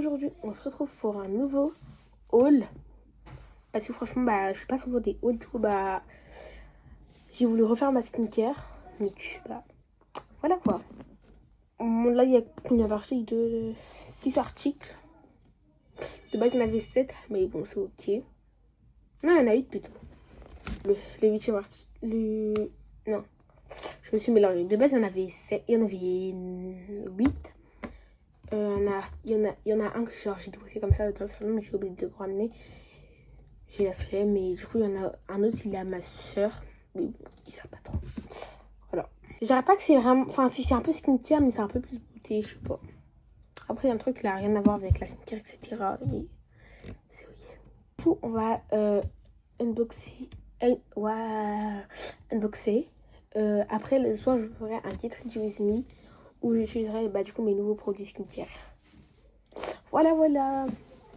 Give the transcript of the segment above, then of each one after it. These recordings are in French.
aujourd'hui, on se retrouve pour un nouveau haul. Parce que franchement, je fais pas souvent des hauls. Du coup, j'ai voulu refaire ma skincare. Donc, voilà quoi. Là, il y a combien d'articles 6 articles. De base, il y en avait 7, mais bon, c'est ok. Non, il y en a 8 plutôt. Le 8e article. Non, je me suis mélangée. De base, il y en avait 7, il y en avait 8. Il y en a un que j'ai déposé comme ça dans le salon, mais j'ai oublié de le ramener. J'ai la flemme, mais du coup, il y en a un autre, il est à ma soeur. Mais bon, il sert pas trop. Voilà. Je dirais pas que c'est vraiment. Enfin, si c'est un peu skincare, mais c'est un peu plus beauté, je sais pas. Après, il y a un truc qui n'a rien à voir avec la skincare, etc. Mais c'est ok. Du coup, on va unboxer. Unboxer. Après, le soir, je ferai un Get Ready With Me où j'utiliserai du coup mes nouveaux produits skincare. Voilà.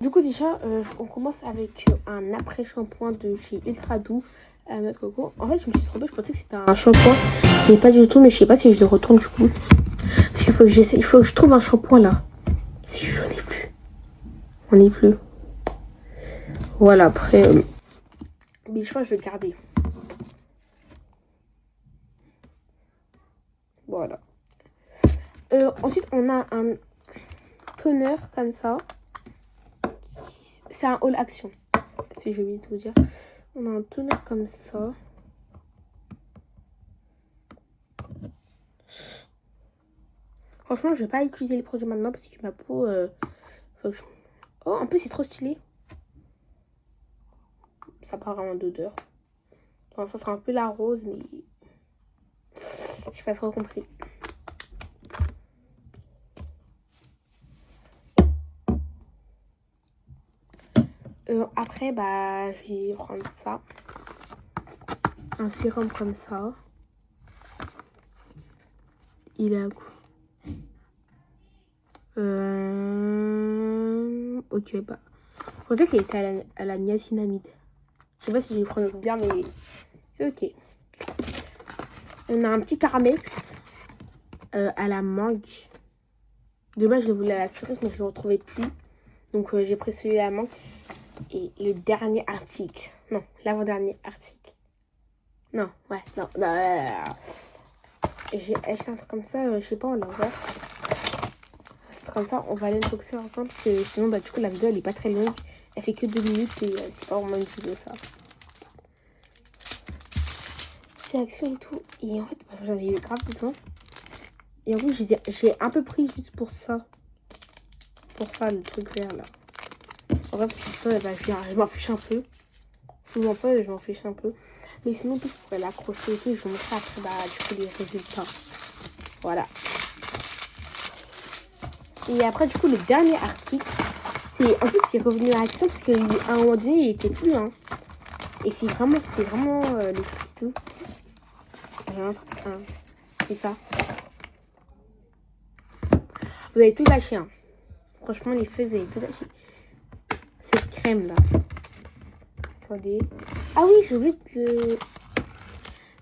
Du coup, déjà, on commence avec un après-shampoing de chez Ultra Doux à notre coco. En fait, je me suis trompée, je pensais que c'était un shampoing, mais pas du tout. Mais je sais pas si je le retourne du coup. Parce qu'il faut que j'essaie, il faut que je trouve un shampoing là. Si je n'en ai plus. On n'est plus. Voilà, après. Mais je pense que je vais le garder. Voilà. Ensuite, on a un toner comme ça. C'est un All Action. Si j'ai oublié de vous dire. On a un toner comme ça. Franchement, je vais pas utiliser les produits maintenant parce que ma peau. Faut que je... Oh, en plus, c'est trop stylé. Ça part vraiment d'odeur. Enfin, ça sera un peu la rose, mais. J'ai pas trop compris. Après, je vais prendre ça. Un sérum comme ça. Il est à quoi? Ok, je pensais qu'il était à la niacinamide. Je sais pas si je le prononce bien, mais c'est ok. On a un petit Caramex à la mangue. De base, je voulais à la cerise, mais je ne le retrouvais plus. Donc, j'ai pris celui à la mangue. Et le dernier article. Non, l'avant-dernier article. Non. J'ai acheté un truc comme ça, je sais pas, on l'a ouvert. C'est comme ça, on va aller unboxer ensemble parce que sinon, du coup, la vidéo elle est pas très longue. Elle fait que 2 minutes et c'est pas vraiment une vidéo ça. C'est action et tout. Et en fait, j'en ai eu grave besoin. Et en plus, j'ai un peu pris juste pour ça. Pour ça, le truc vert là. En vrai, parce que ça, je m'en fiche un peu. Je m'en pas, je m'en fiche un peu. Mais sinon, tout, je pourrais l'accrocher et tout. Et je vous montrerai après, du coup, les résultats. Voilà. Et après, du coup, le dernier article, en plus, c'est revenu à Action parce qu'à un moment donné, il était plus, hein. Et c'était vraiment les trucs et tout. C'est ça. Vous avez tout lâché, hein. Franchement, les feuilles, vous avez tout lâché. Cette crème, là. Attendez. Ah oui, j'ai oublié de...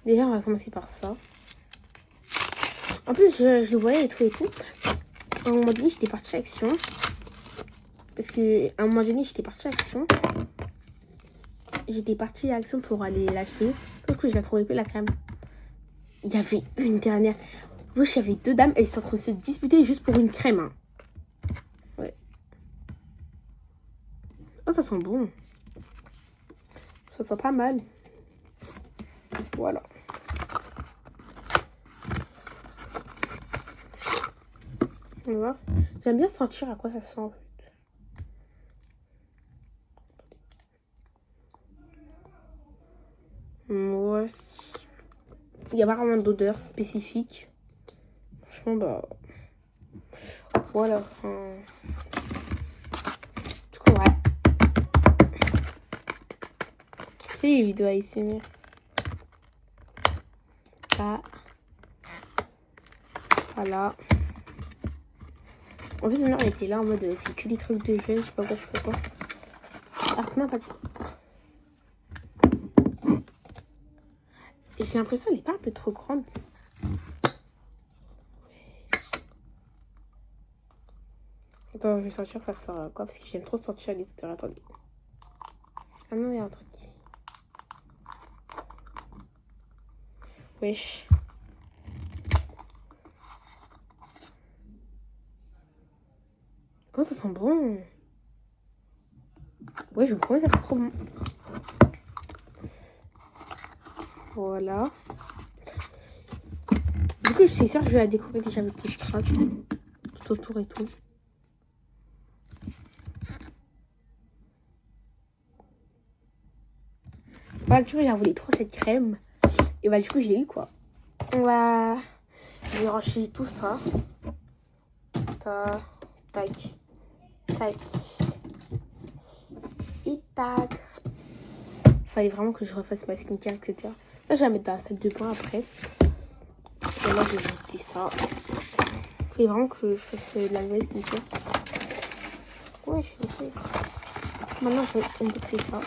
Déjà, on va commencer par ça. En plus, je le voyais et tout. À un moment donné, j'étais partie à Action. Parce que à un moment donné, j'étais partie à Action. J'étais partie à Action pour aller l'acheter. Sauf que je la trouvais plus, la crème. Il y avait une dernière. Oui, il y avait 2 dames. Elles étaient en train de se disputer juste pour une crème. Hein. Ouais. Oh, ça sent bon. Ça sent pas mal. Voilà. On va voir. J'aime bien sentir à quoi ça sent en fait. Ouais. Il n'y a pas vraiment d'odeur spécifique. Franchement, voilà. Du coup, ouais. C'est les vidéos ASMR. Là. Voilà. En fait, ma mère elle était là en mode c'est que des trucs de jeunes, je sais pas quoi je fais quoi. Alors que non, pas du tout. J'ai l'impression qu'elle est pas un peu trop grande. Attends, je vais sortir, ça sert à quoi? Parce que j'aime trop sortir les odeurs. Attendez. Ah non, il y a un truc. Wesh. Oh, ça sent bon. Ouais, je vous promets, ça sent trop bon. Voilà. Du coup, c'est sûr que je vais la décorer déjà avec des strass tout autour et tout. Bah, du coup, j'ai voulu trop cette crème. Et bah, du coup, j'ai eu quoi. On va ranger tout ça. Tac, tac, tac. Et tac. Fallait vraiment que je refasse ma skincare, etc. Ça, je vais la mettre dans la salle de bain après. Et là, je vais jeter ça. Fallait vraiment que je fasse de la nouvelle skincare. Ouais, je l'ai fait. Maintenant, on peut unboxer ça.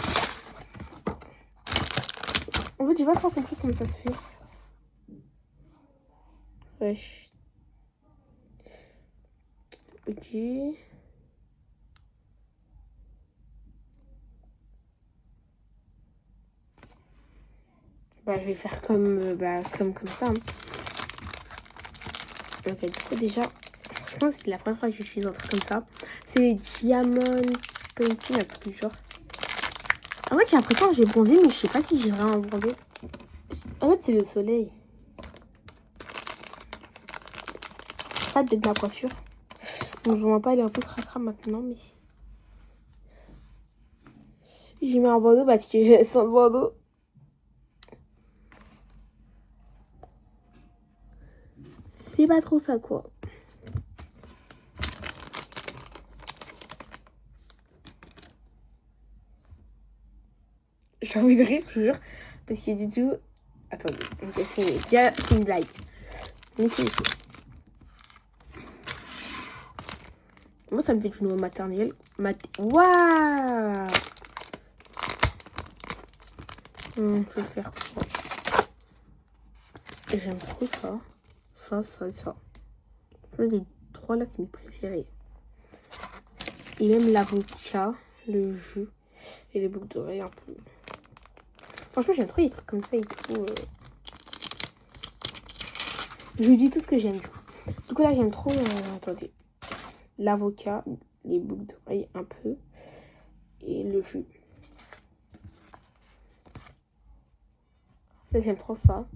En fait, j'ai pas trop compris comment ça se fait. Wesh. Ok. Bah, je vais faire comme ça. Hein. Ok, du coup, déjà, je pense que c'est la première fois que j'utilise un truc comme ça. C'est les Diamond Painting, un truc du genre. En fait, j'ai l'impression que j'ai bronzé, mais je sais pas si j'ai vraiment bronzé. En fait, c'est le soleil. Pas de ma coiffure. Donc, je vois pas, elle est un peu cracra maintenant, mais... J'ai mis un bandeau parce que sans bandeau... C'est pas trop ça, quoi. J'ai envie de rire, toujours. Parce que du tout... Attendez, c'est une blague. Mais c'est ici. Moi, ça me fait du nouveau matériel. Waouh! Je vais faire quoi? J'aime trop ça. Ça et ça. Les trois là, c'est mes préférés. Et même l'avocat, le jus et les boucles d'oreilles un peu. Franchement, j'aime trop les trucs comme ça et tout. Je vous dis tout ce que j'aime du coup. Du coup, là, j'aime trop... attendez. L'avocat, les boucles d'oreilles un peu. Et le jus. Là, j'aime trop ça.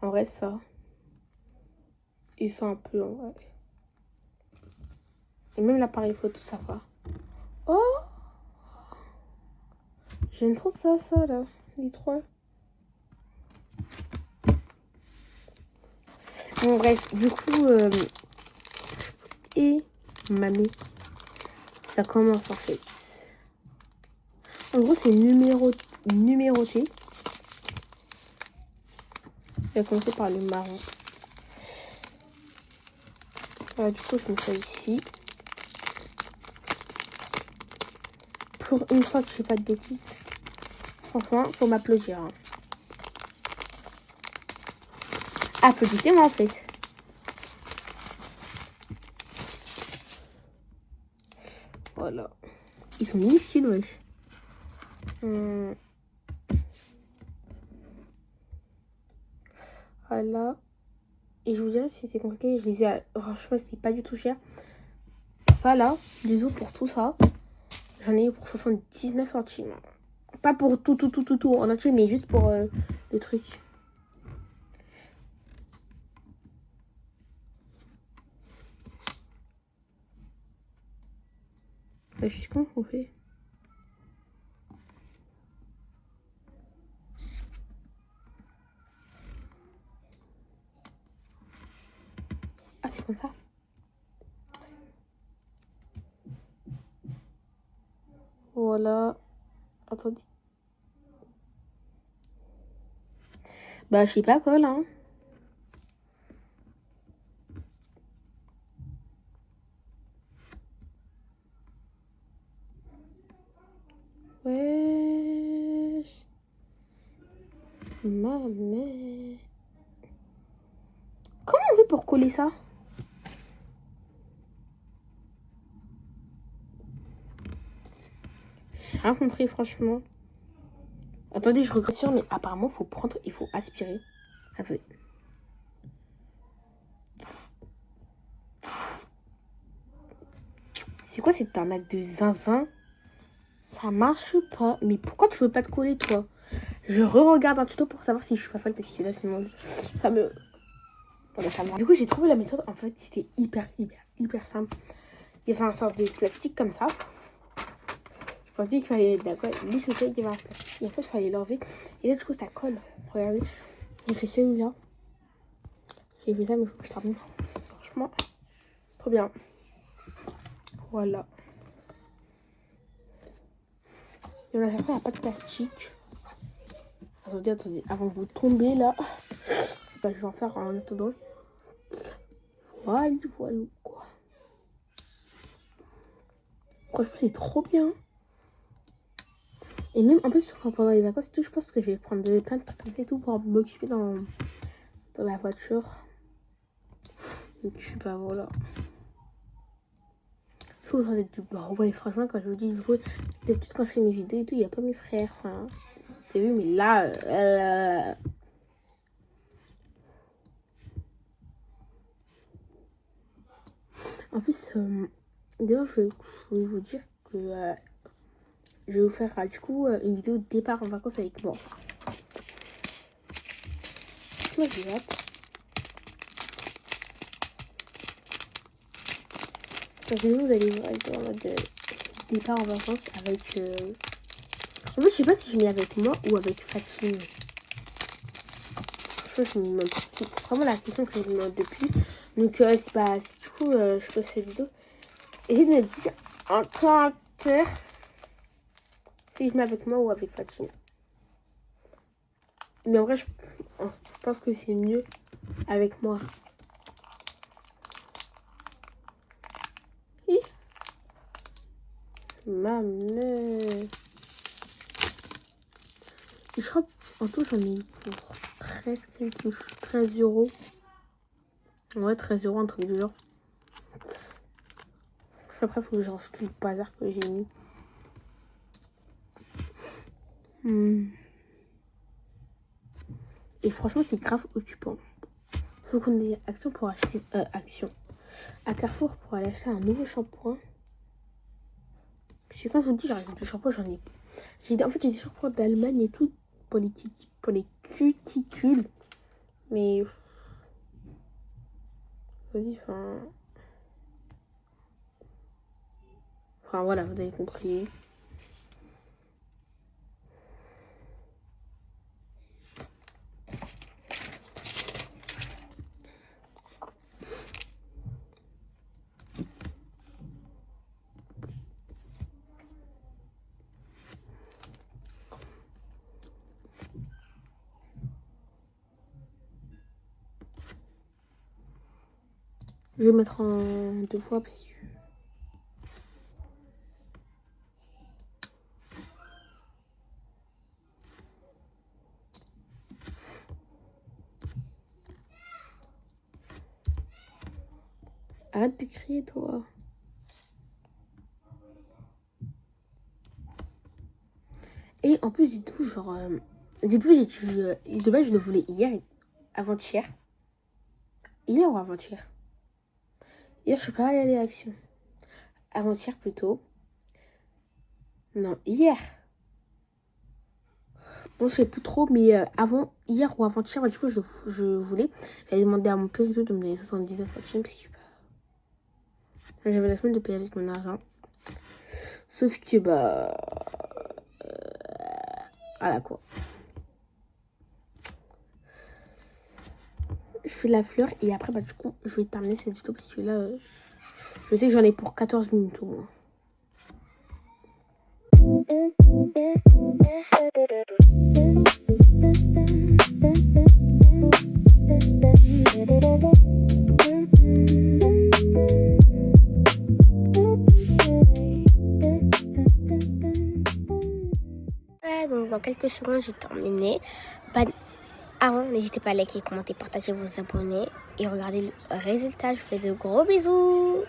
En vrai, ça. Et ça un peu, en vrai. Et même l'appareil photo, ça va. Oh! J'aime trop ça, là. Les trois. Bon, bref, du coup... et mamie. Ça commence, en fait. En gros, c'est numéroté. Je vais commencer par le marron. Du coup, je mets ça ici. Pour une fois que je fais pas de bêtises. Franchement, faut m'applaudir. Hein. Applaudissez-moi, en fait. Voilà. Ils sont minuscules, wesh. Voilà. Et je vous dirais si c'est compliqué, je disais, franchement, c'est pas du tout cher. Ça, là, les os pour tout ça, j'en ai eu pour 79 centimes. Pas pour tout en entier, mais juste pour le truc. Je sais comment on fait. Ah, c'est comme ça. Voilà. Attendez. Bah, je sais pas quoi, là. Hein. Wesh. Ma mère. Comment on fait pour coller ça? rien compris, franchement. Attendez, je regrette sûr, mais apparemment, il faut aspirer. Attendez. C'est quoi cette arnaque de zinzin? Ça marche pas. Mais pourquoi tu veux pas te coller, toi? Je re-regarde un tuto pour savoir si je suis pas folle, parce que là, sinon, ça me... Voilà, ça me... Du coup, j'ai trouvé la méthode. En fait, c'était hyper simple. Il y avait un sorte de plastique comme ça. Je pensais qu'il fallait mettre d'accord. Lui, c'était il y avait un plastique. Et en fait, il fallait l'enlever. Et là, du coup, ça colle. Regardez. J'ai fait celui-là. J'ai fait ça, mais il faut que je termine. Franchement, trop bien. Voilà. Il y en a certains, il n'y a pas de plastique. Attendez, avant que vous tombez là, bah, je vais en faire un attendant. Voilà, quoi. Franchement, c'est trop bien. Et même en plus, pendant les vacances et tout, je pense que je vais prendre plein de trucs comme ça et tout pour m'occuper dans la voiture. Donc, bah voilà. Je vous en êtes du bord. Ouais, franchement, quand je vous dis, d'habitude, quand je fais mes vidéos et tout, il n'y a pas mes frères. Enfin, t'as vu, mais là. En plus, d'ailleurs, je voulais vous dire que je vais vous faire du coup une vidéo de départ en vacances avec moi. Moi, j'ai hâte. Vous allez voir en mode départ en vacances avec... En fait, je sais pas si je mets avec moi ou avec Fatine. Je me demande. C'est vraiment la question que je me demande depuis. Donc, c'est pas... Si du coup, je pose cette vidéo. Essayez de me dire en commentaire si je mets avec moi ou avec Fatine. Mais en vrai, je pense que c'est mieux avec moi. Maman. Je crois en tout j'en ai eu pour 13 euros. Ouais, 13 euros, un truc du genre. Après, il faut que je range tout le bazar que j'ai mis. Et franchement, c'est grave occupant. Faut qu'on ait action pour acheter... à Carrefour pour aller acheter un nouveau shampoing. Parce que quand je vous dis, j'arrive des shampoings, j'en ai... En fait, j'ai des shampoings d'Allemagne et tout pour les cuticules. Mais... Vas-y, Enfin, voilà, vous avez compris. Je vais mettre en 2 fois parce que... Arrête de crier, toi. Et en plus, dites-vous, genre... dites-vous, de base, je le voulais hier, avant-hier. Hier ou avant-hier? Hier, je suis pas allée à l'action. Avant-hier, plutôt. Non, hier. Bon, je sais plus trop, mais avant, hier ou avant-hier, bah, du coup, je voulais. J'avais demandé à mon père de me donner 79 centimes, parce que j'avais la flemme de payer avec mon argent. Sauf que, bah... voilà, quoi. Je fais la fleur, et après, bah, du coup, je vais terminer cette vidéo, parce que là, je sais que j'en ai pour 14 minutes au moins. Donc dans quelques secondes j'ai terminé. Avant, n'hésitez pas à liker, commenter, partager, vous abonner et regardez le résultat. Je vous fais de gros bisous.